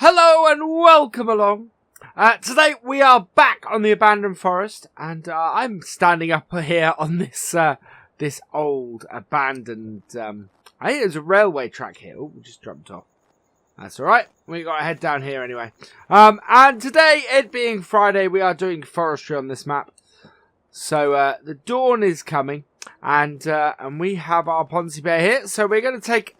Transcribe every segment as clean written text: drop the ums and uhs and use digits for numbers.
Hello and welcome along. Today we are back on the abandoned forest, and I'm standing up here on this old abandoned. I think there's a railway track here. Oh, we just jumped off. That's all right. We got to head down here anyway. And today, it being Friday, we are doing forestry on this map. So the dawn is coming, and we have our Ponzi Bear here. So we're going to take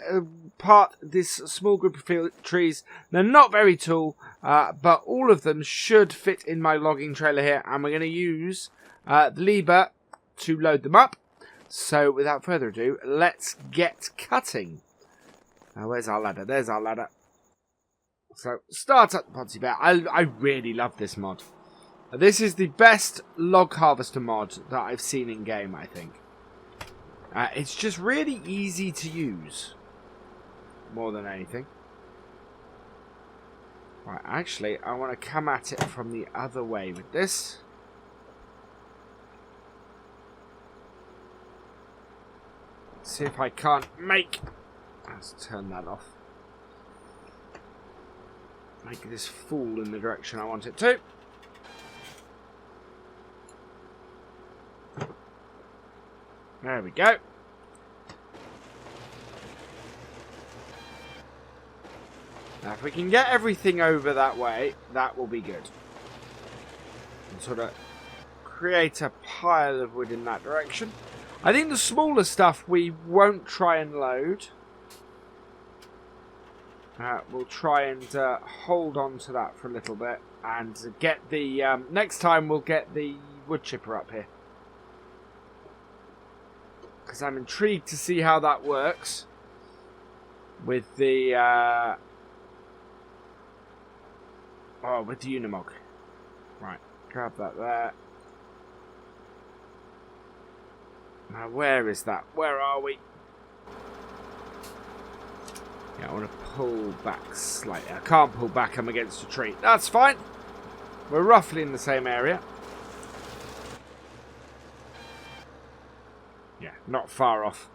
apart this small group of trees. They're not very tall, but all of them should fit in my logging trailer here, and we're going to use the lever to load them up. So without further ado, let's get cutting. Where's our ladder? There's our ladder. So start up the Ponzi Bear. I really love this mod. This is the best log harvester mod that I've seen in game, I think. It's just really easy to use. More than anything. Right, actually, I want to come at it from the other way with this. See if I can't make... Let's turn that off. Make this fall in the direction I want it to. There we go. Now, if we can get everything over that way, that will be good. And sort of create a pile of wood in that direction. I think the smaller stuff we won't try and load. We'll try and hold on to that for a little bit and get the... next time we'll get the wood chipper up here. Because I'm intrigued to see how that works with the... with the Unimog. Right, grab that there. Now, where is that? Where are we? Yeah, I want to pull back slightly. I can't pull back, I'm against a tree. That's fine. We're roughly in the same area. Yeah, not far off.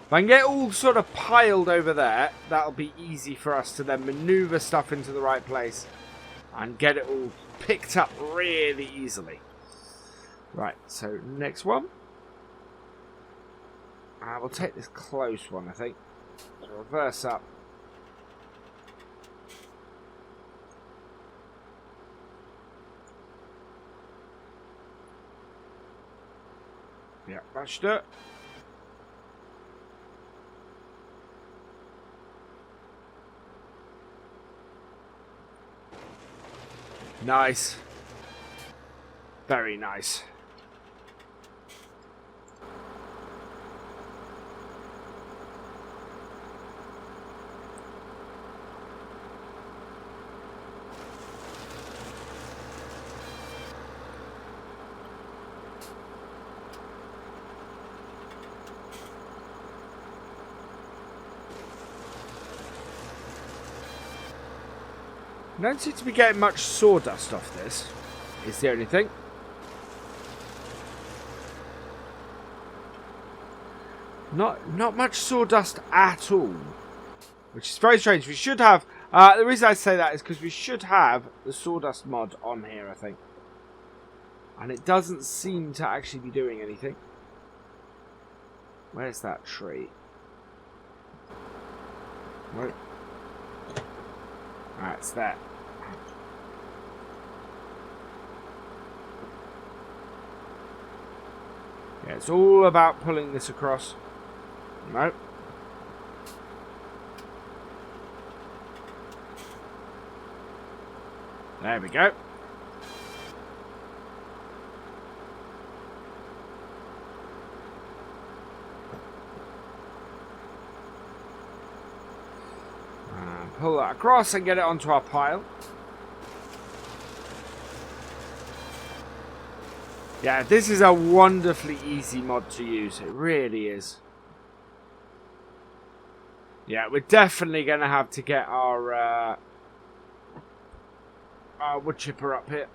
If I can get all sort of piled over there, that'll be easy for us to then maneuver stuff into the right place and get it all picked up really easily. Right, so next one. We'll take this close one, I think. So reverse up. Yeah, that should do it. Nice. Very nice. I don't seem to be getting much sawdust off this, is the only thing. Not much sawdust at all, which is very strange. We should have, the reason I say that is because we should have the sawdust mod on here, I think. And it doesn't seem to actually be doing anything. Where's that tree? Where? Alright, it's there. Yeah, it's all about pulling this across. No. There we go. Pull that across and get it onto our pile. Yeah, this is a wonderfully easy mod to use. It really is. Yeah, we're definitely going to have to get our wood chipper up here.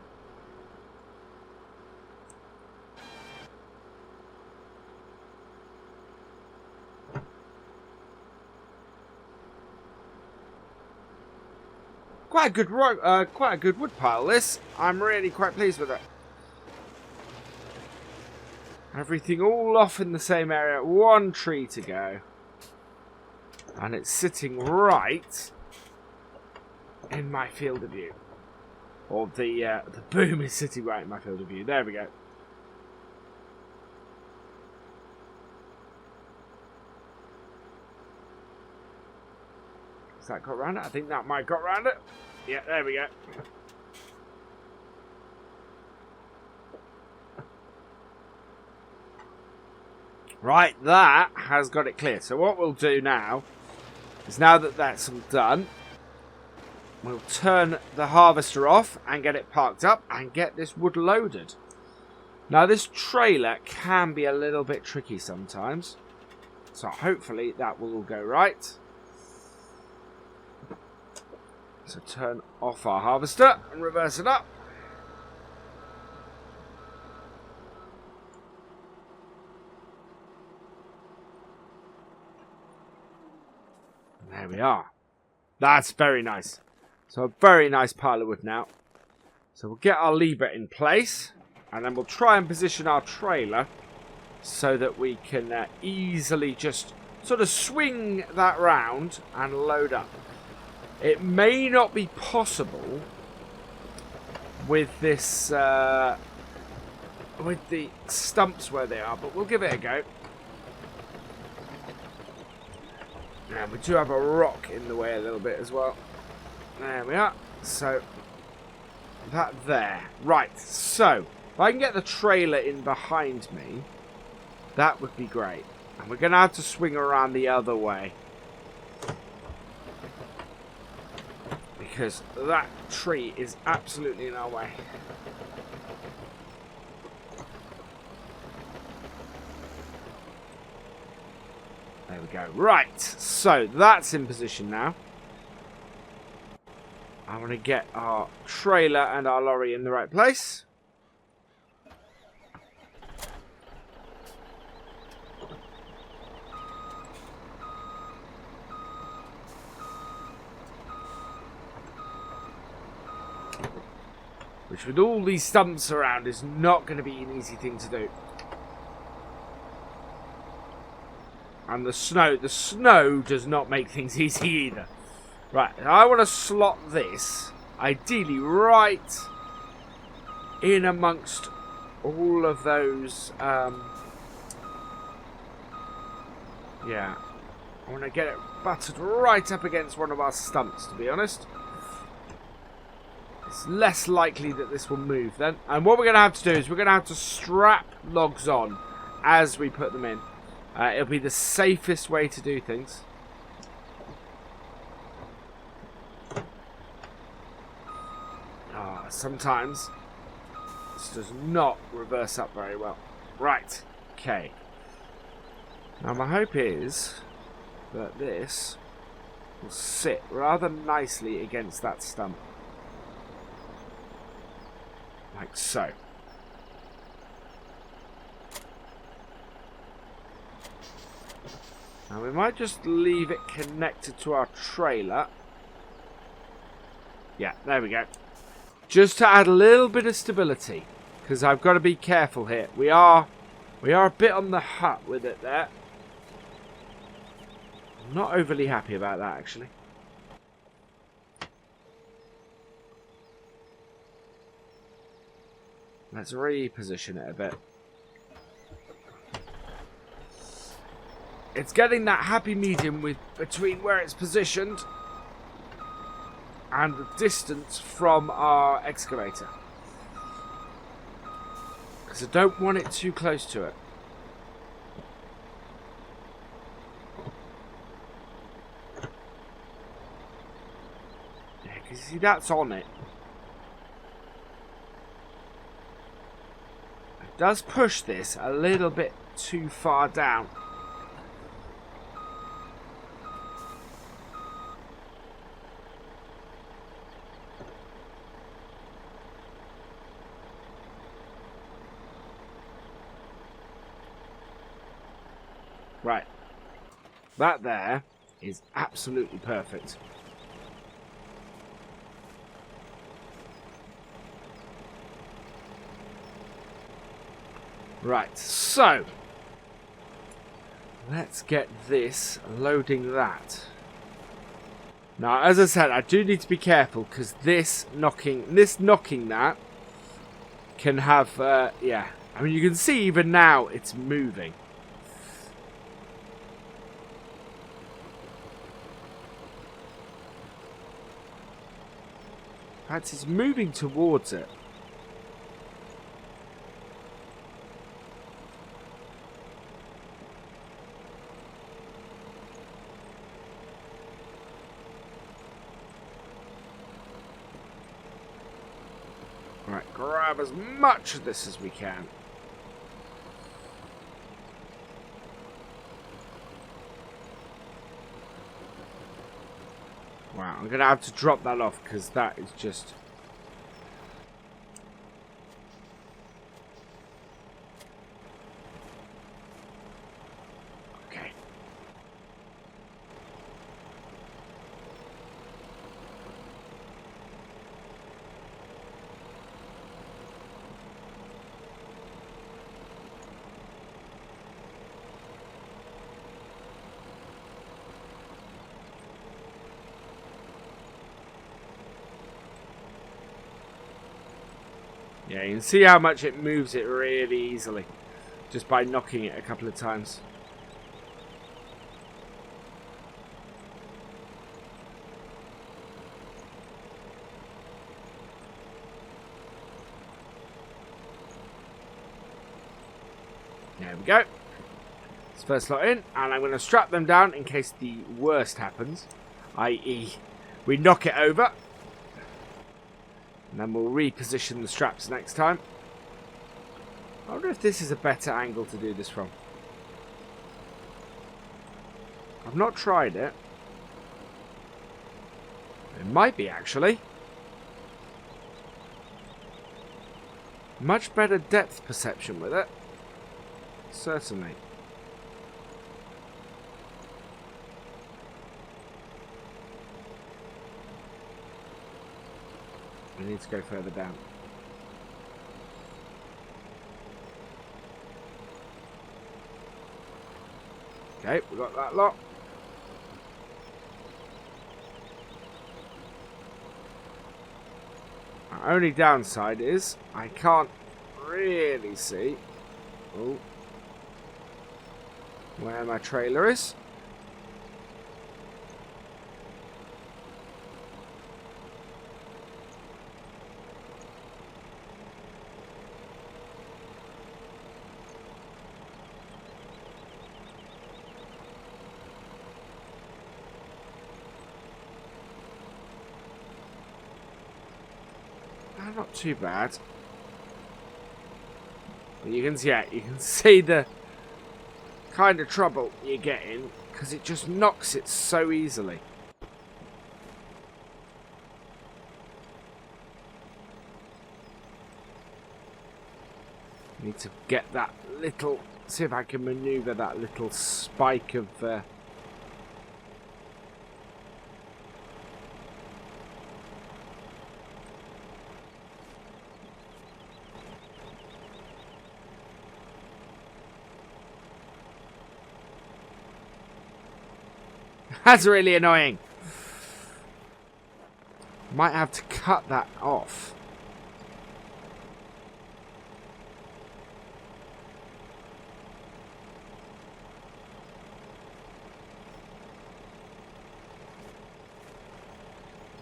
Quite a good wood pile. This, I'm really quite pleased with it. Everything all off in the same area. One tree to go, and it's sitting right in my field of view. Or the boom is sitting right in my field of view. There we go. Has that got around it? I think that might got around it. Yeah, there we go. Right, that has got it clear. So what we'll do now is, now that that's all done, we'll turn the harvester off and get it parked up and get this wood loaded. Now this trailer can be a little bit tricky sometimes, so hopefully that will all go right. So turn off our harvester and reverse it up. There we are. That's very nice. So a very nice pile of wood now. So we'll get our lever in place, and then we'll try and position our trailer so that we can easily just sort of swing that round and load up. It may not be possible with this, with the stumps where they are, but we'll give it a go. And we do have a rock in the way a little bit as well. There we are. So, that there. Right, so, if I can get the trailer in behind me, that would be great. And we're going to have to swing around the other way, because that tree is absolutely in our way. There we go. Right, so that's in position now. I want to get our trailer and our lorry in the right place. Which, with all these stumps around, is not going to be an easy thing to do. And the snow does not make things easy either. Right, I want to slot this, ideally right in amongst all of those, yeah. I want to get it buttered right up against one of our stumps, to be honest. It's less likely that this will move then. And what we're going to have to do is we're going to have to strap logs on as we put them in. It'll be the safest way to do things. Sometimes this does not reverse up very well. Right, okay. Now my hope is that this will sit rather nicely against that stump. Like so. Now we might just leave it connected to our trailer. Yeah, there we go. Just to add a little bit of stability, because I've got to be careful here. We are a bit on the hut with it there. I'm not overly happy about that, actually. Let's reposition it a bit. It's getting that happy medium between where it's positioned and the distance from our excavator. Because I don't want it too close to it. Yeah, because you see, that's on it. It does push this a little bit too far down. Right, that there is absolutely perfect. Right, so let's get this loading that. Now, as I said, I do need to be careful because this knocking that can have, yeah. I mean, you can see even now it's moving. In fact, it's moving towards it. Right, grab as much of this as we can. Wow, I'm going to have to drop that off because that is just... Okay. Yeah, you can see how much it moves it really easily just by knocking it a couple of times. There we go. Let's first lot in, and I'm going to strap them down in case the worst happens, i.e. we knock it over. And then we'll reposition the straps next time. I wonder if this is a better angle to do this from. I've not tried it. It might be, actually. Much better depth perception with it. Certainly. We need to go further down. Okay, we got that lot. Our only downside is I can't really see where my trailer is. Not too bad. But you can see the kind of trouble you get in because it just knocks it so easily. Need to get that little, see if I can maneuver that little spike of That's really annoying. Might have to cut that off.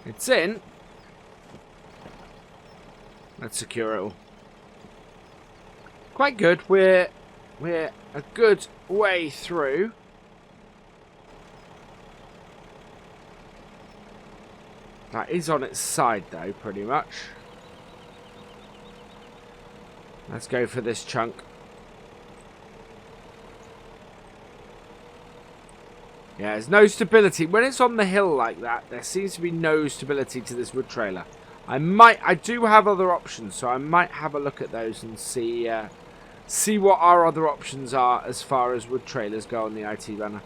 It's in. Let's secure it all. Quite good. We're a good way through. That is on its side though, pretty much. Let's go for this chunk. Yeah, there's no stability. When it's on the hill like that, there seems to be no stability to this wood trailer. I do have other options, so I might have a look at those and see what our other options are as far as wood trailers go on the IT runner.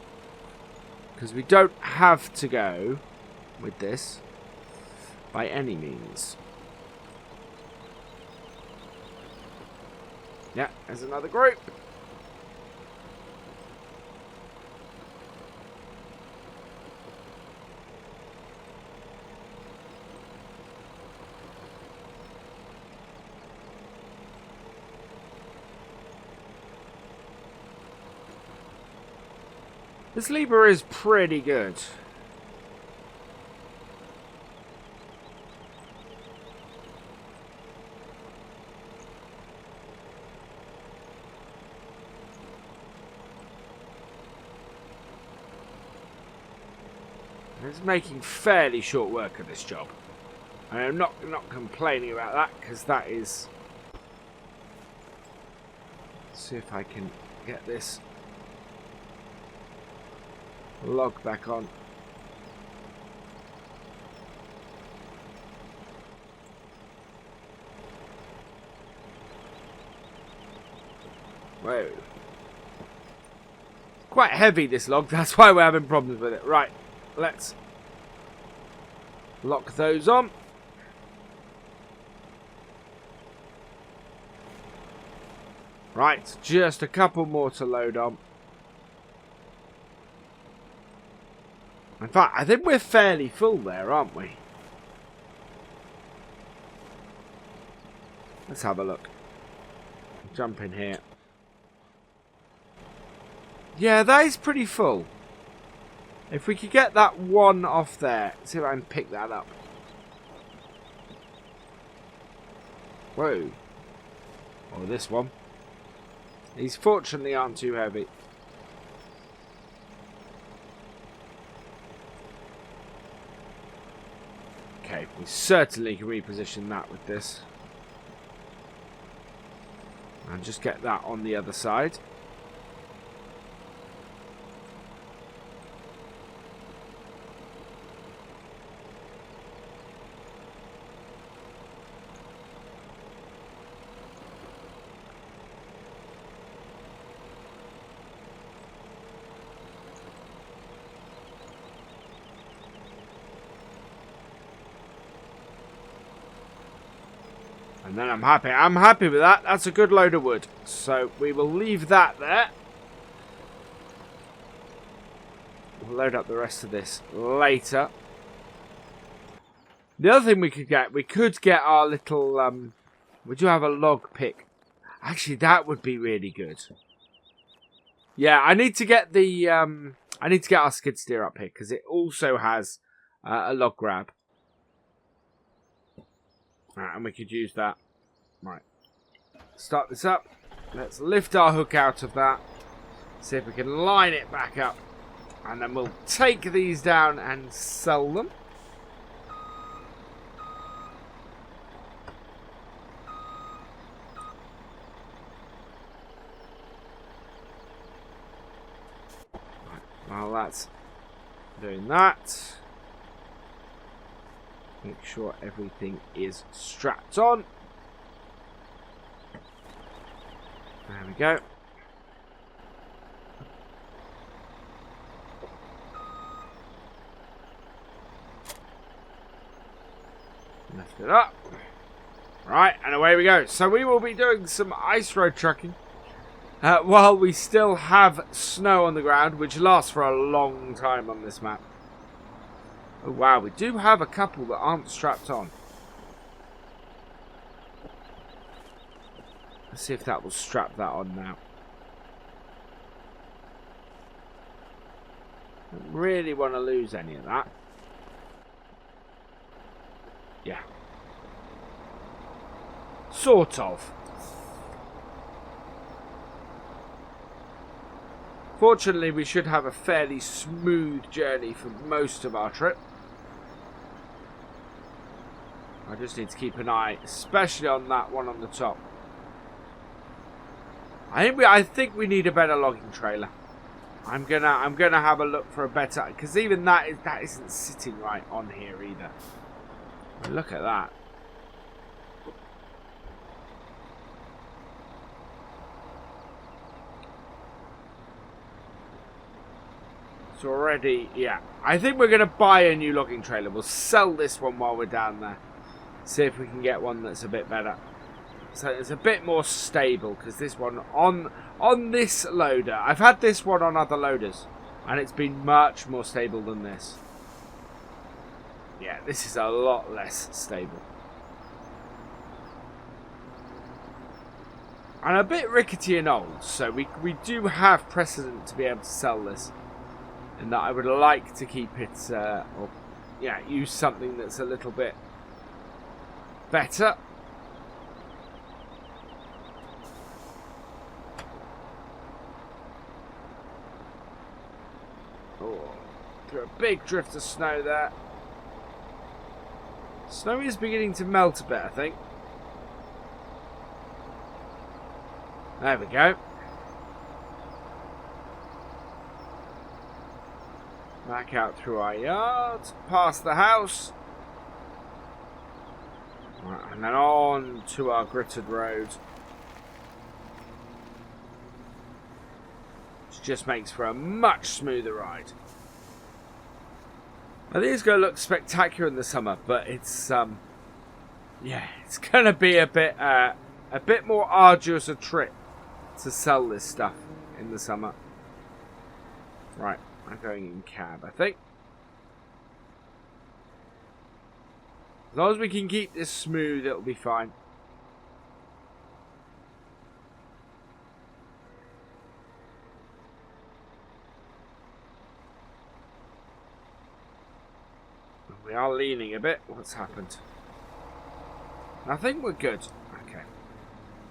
Because we don't have to go with this by any means. Yeah, there's another group. This lever is pretty good. It's making fairly short work of this job. And I'm not complaining about that, because that is... Let's see if I can get this log back on. Whoa. Quite heavy, this log, that's why we're having problems with it. Right, let's lock those on. Right, just a couple more to load on. In fact, I think we're fairly full there, aren't we? Let's have a look. Jump in here. Yeah, that is pretty full. If we could get that one off there, see if I can pick that up. Whoa. Oh, this one. These fortunately aren't too heavy. Okay, we certainly can reposition that with this. And just get that on the other side. And then I'm happy. I'm happy with that. That's a good load of wood. So we will leave that there. We'll load up the rest of this later. The other thing we could get our little, we do have a log pick. Actually, that would be really good. Yeah, I need to get the, I need to get our skid steer up here because it also has a log grab. Right, and we could use that. Right. Start this up. Let's lift our hook out of that. See if we can line it back up. And then we'll take these down and sell them. Right, while that's doing that, make sure everything is strapped on. There we go. Lift it up. Right, and away we go. So we will be doing some ice road trucking while we still have snow on the ground, which lasts for a long time on this map. Oh wow, we do have a couple that aren't strapped on. Let's see if that will strap that on now. Don't really want to lose any of that. Yeah. Sort of. Fortunately, we should have a fairly smooth journey for most of our trip. I just need to keep an eye, especially on that one on the top. I think we need a better logging trailer. I'm gonna have a look for a better, because even that isn't sitting right on here either. Look at that. It's already, yeah. I think we're gonna buy a new logging trailer. We'll sell this one while we're down there. See if we can get one that's a bit better. So it's a bit more stable, because this one on this loader, I've had this one on other loaders, and it's been much more stable than this. Yeah, this is a lot less stable. And a bit rickety and old, so we do have precedent to be able to sell this. And that I would like to keep it, or yeah, use something that's a little bit better. Oh, through a big drift of snow there. Snow is beginning to melt a bit, I think. There we go. Back out through our yard, past the house. Right, and then on to our gritted road. Which just makes for a much smoother ride. Now these going to look spectacular in the summer, but it's yeah, it's going to be a bit more arduous a trip to sell this stuff in the summer. Right, I'm going in cab, I think. As long as we can keep this smooth, it'll be fine. We are leaning a bit. What's happened? I think we're good. Okay.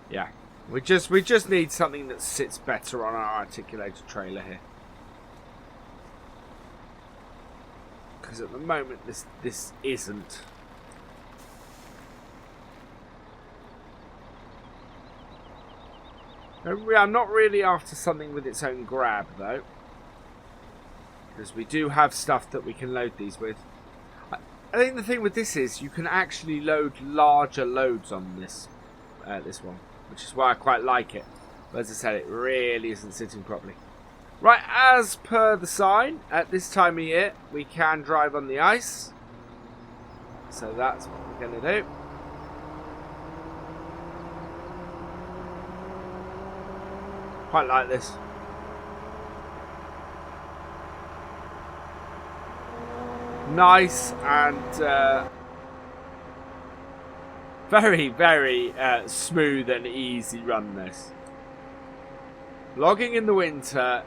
Yeah. We just need something that sits better on our articulated trailer here. Because at the moment this isn't. I'm not really after something with its own grab though. Because we do have stuff that we can load these with. I think the thing with this is you can actually load larger loads on this this one, which is why I quite like it. But as I said, it really isn't sitting properly. Right, as per the sign, at this time of year, we can drive on the ice. So that's what we're going to do. Quite like this. Nice and very, very smooth and easy run this. Logging in the winter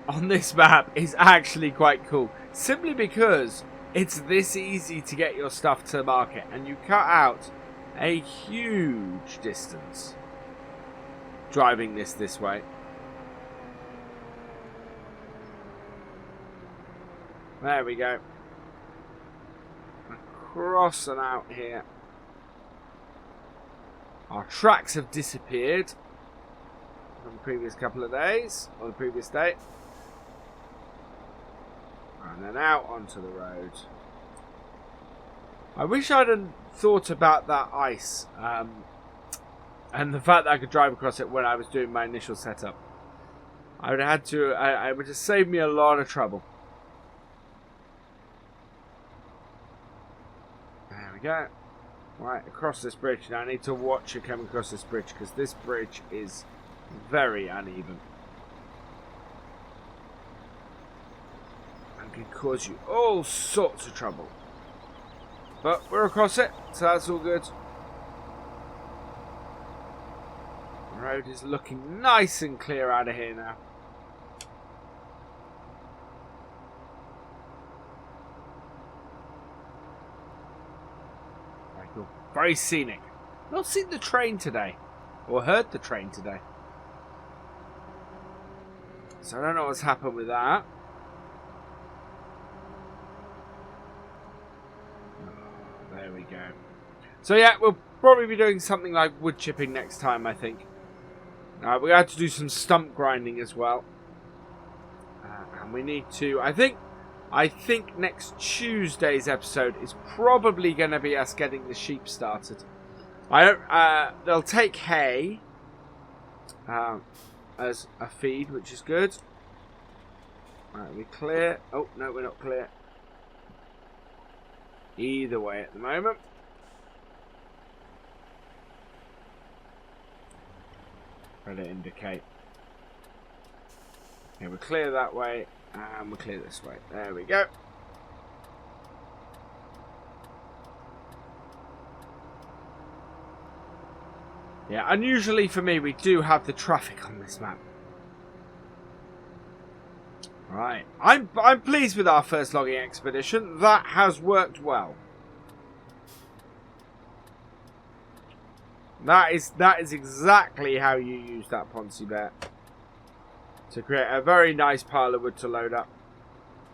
on this map is actually quite cool. Simply because it's this easy to get your stuff to market and you cut out a huge distance driving this way. There we go. Across and out here. Our tracks have disappeared from the previous couple of days, or the previous day. And then out onto the road. I wish I'd have thought about that ice and the fact that I could drive across it when I was doing my initial setup. I would have had to, I would have saved me a lot of trouble. There we go. Right, across this bridge. Now I need to watch it come across this bridge because this bridge is very uneven. And can cause you all sorts of trouble. But we're across it, so that's all good. The road is looking nice and clear out of here now. Very cool. Very scenic. Not seen the train today. Or heard the train today. So I don't know what's happened with that. There we go. So yeah, we'll probably be doing something like wood chipping next time, I think. We had to do some stump grinding as well. And we need to, I think next Tuesday's episode is probably going to be us getting the sheep started. They'll take hay as a feed, which is good. Right, we clear. Oh, no, we're not clear. Either way at the moment. credit indicate. Okay, we're clear that way, and we're clear this way. There we go. Yeah, unusually for me, we do have the traffic on this map. Right, I'm pleased with our first logging expedition. That has worked well. That is exactly how you use that Ponzi bet to create a very nice pile of wood to load up.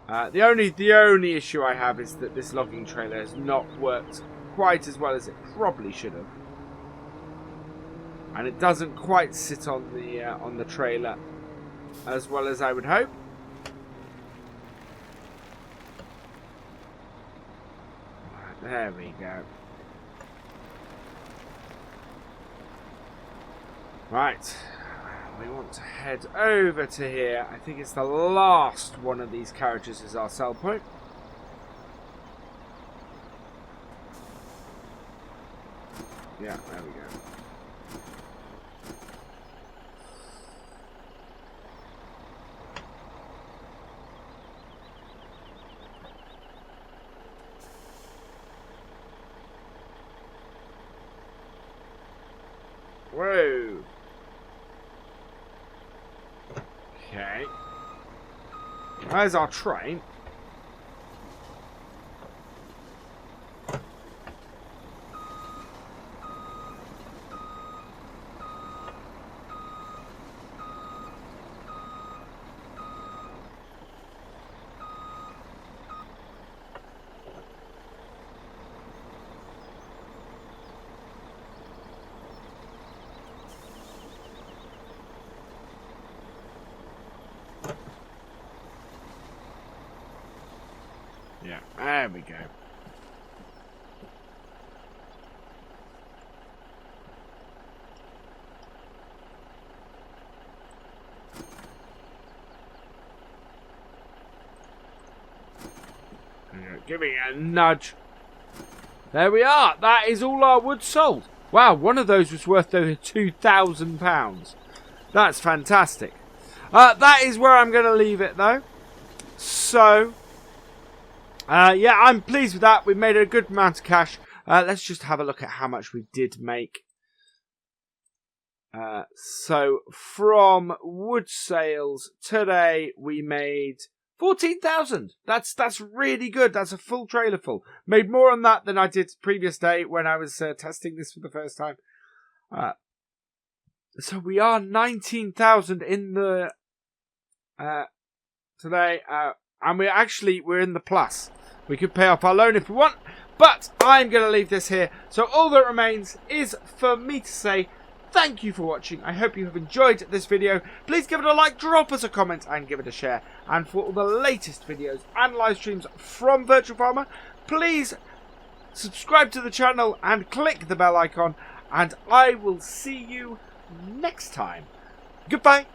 The only issue I have is that this logging trailer has not worked quite as well as it probably should have, and it doesn't quite sit on the trailer as well as I would hope. Right, there we go. Right, we want to head over to here. I think it's the last one of these carriages is our sell point. Yeah, there we go. Whoa. Okay. There's our train. Yeah, there we go. Give me a nudge. There we are. That is all our wood sold. Wow, one of those was worth over £2,000. That's fantastic. That is where I'm going to leave it, though. So, yeah, I'm pleased with that. We made a good amount of cash. Let's just have a look at how much we did make. So, from wood sales today, we made 14,000. That's really good. That's a full trailer full. Made more on that than I did the previous day when I was testing this for the first time. So we are 19,000 in the today, and we're in the plus. We could pay off our loan if we want, but I'm going to leave this here. So all that remains is for me to say thank you for watching. I hope you have enjoyed this video. Please give it a like, drop us a comment, and give it a share. And for all the latest videos and live streams from Virtual Farmer, please subscribe to the channel and click the bell icon. And I will see you next time. Goodbye.